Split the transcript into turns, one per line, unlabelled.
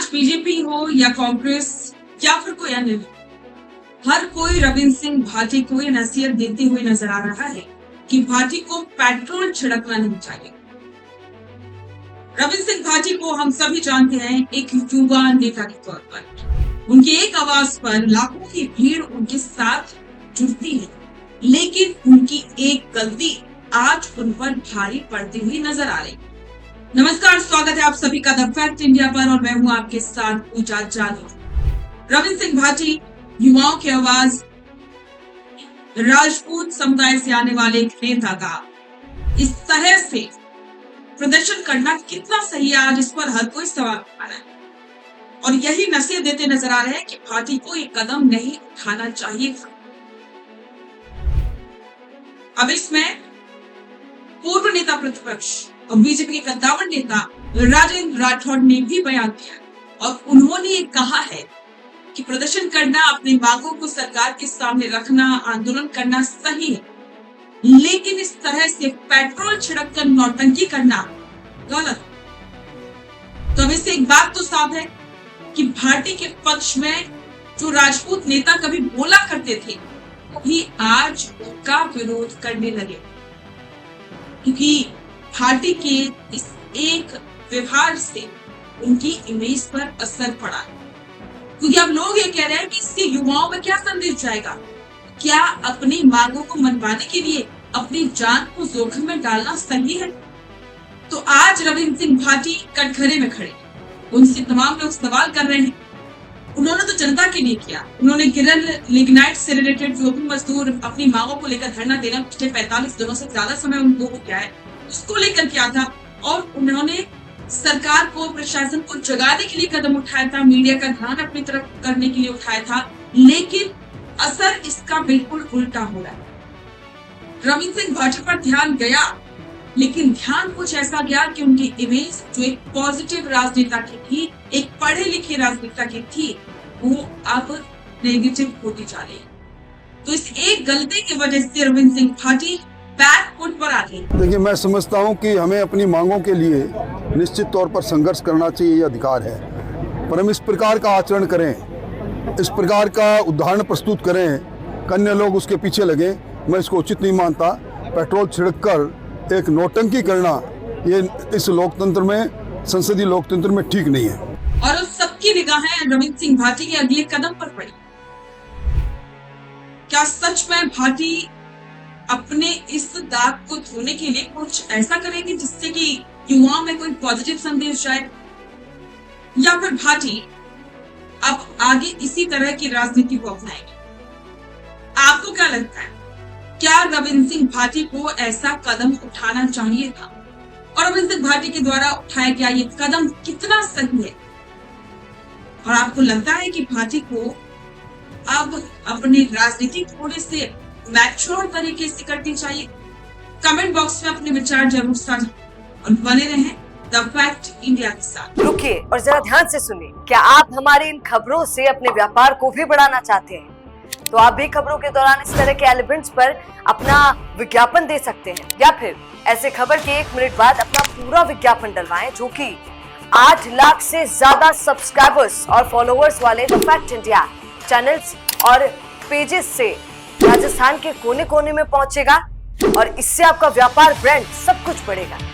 आज बीजेपी हो या कांग्रेस या फिर कोई अन्य, हर कोई रविंद्र सिंह भाटी को ये नसीहत देते हुए नजर आ रहा है कि भाटी को पेट्रोल छिड़कना नहीं चाहिए। रविंद्र सिंह भाटी को हम सभी जानते हैं एक युवा नेता के तौर पर। उनकी एक आवाज पर लाखों की भीड़ उनके साथ जुड़ती है, लेकिन उनकी एक गलती आज उन पर भारी पड़ती हुई नजर आ रही। नमस्कार, स्वागत है आप सभी का द फैक्ट इंडिया पर और मैं हूं आपके साथ पूजा जानी। रविंद्र सिंह भाटी युवाओं की आवाज, राजपूत समुदाय से आने वाले एक नेता का इस तरह से प्रदर्शन करना कितना सही है, आज इस पर हर कोई सवाल उठा रहा है और यही नसीहत देते नजर आ रहे हैं कि भाटी को एक कदम नहीं उठाना चाहिए था। अब इसमें पूर्व नेता प्रतिपक्ष और बीजेपी के कद्दावर नेता राजेंद्र राठौड़ ने भी बयान दिया और उन्होंने ये कहा है कि प्रदर्शन करना, अपनी मांगों को सरकार के सामने रखना, आंदोलन करना सही है, लेकिन इस तरह से पेट्रोल छिड़क कर नौटंकी करना गलत। तो अब इससे एक बात तो साफ है कि भाटी के पक्ष में जो राजपूत नेता कभी बोला करते थे भी आज उनका विरोध करने लगे, क्योंकि भाटी के इस एक व्यवहार से उनकी इमेज पर असर पड़ा। क्योंकि अब लोग ये कह रहे हैं कि इससे युवाओं में क्या संदेश जाएगा? क्या अपनी मांगों को मनवाने के लिए अपनी जान को जोखिम में डालना सही है? तो आज रविंद्र सिंह भाटी कटघरे में खड़े, उनसे तमाम लोग सवाल कर रहे हैं। उन्होंने तो जनता के लिए किया, उन्होंने गिरल लिग्नाइट से रिलेटेड जो भी मजदूर अपनी मांगों को लेकर धरना देना पिछले 45 दिनों से ज्यादा समय उनको हो गया है, उसको लेकर किया था और उन्होंने सरकार को, प्रशासन को जगाने के लिए कदम उठाया था, मीडिया का ध्यान अपनी तरफ करने के लिए उठाया था, लेकिन असर इसका बिल्कुल उल्टा हो रहा है। रविंद्र सिंह भाटी पर ध्यान गया, लेकिन ध्यान कुछ ऐसा गया कि उनकी इमेज जो एक पॉजिटिव राजनेता की थी, एक पढ़े लिखे राजनेता की थी, वो अब नेगेटिव होती जा रही है। तो इस एक गलती की वजह से रविंद्र सिंह भाटी बैक फुट पर आ गई।
देखिए, मैं समझता हूं कि हमें अपनी मांगों के लिए निश्चित तौर पर संघर्ष करना चाहिए, ये अधिकार है, पर हम इस प्रकार का आचरण करें, इस प्रकार का उदाहरण प्रस्तुत करें कि अन्य लोग उसके पीछे लगे, मैं इसको उचित नहीं मानता। पेट्रोल छिड़ककर एक नौटंकी करना ये इस लोकतंत्र में, संसदीय लोकतंत्र में ठीक नहीं है।
और उस सबकी निगाहें रविंद्र सिंह भाटी के अगले कदम पर पड़ी। क्या सच में भाटी अपने इस दाग को धोने के लिए कुछ ऐसा करेंगे जिससे कि युवाओं में कोई पॉजिटिव संदेश जाए, या फिर भाटी अब आगे इसी तरह की राजनीति को अपनाएंगे? आपको क्या लगता है, क्या रविंद्र सिंह भाटी को ऐसा कदम उठाना चाहिए था? और रविंद्र सिंह भाटी के द्वारा उठाया गया ये कदम कितना सही है? और आपको लगता है कि भाटी को अब अपनी राजनीति थोड़े से मैच्योर तरीके से करनी चाहिए? कमेंट बॉक्स में अपने विचार जरूर साझा और बने रहें द फैक्ट इंडिया के साथ।
रुकिए और जरा ध्यान से सुनिए। क्या आप हमारी इन खबरों से अपने व्यापार को भी बढ़ाना चाहते हैं? तो आप भी खबरों के दौरान इस तरह के एलिमेंट्स पर अपना विज्ञापन दे सकते हैं, या फिर ऐसे खबर के 1 मिनट बाद अपना पूरा विज्ञापन डलवाएं, जो कि 8 लाख से ज्यादा सब्सक्राइबर्स और फॉलोअर्स वाले द फैक्ट इंडिया चैनल्स और पेजेस से राजस्थान के कोने कोने में पहुंचेगा और इससे आपका व्यापार, ब्रांड सब कुछ बढ़ेगा।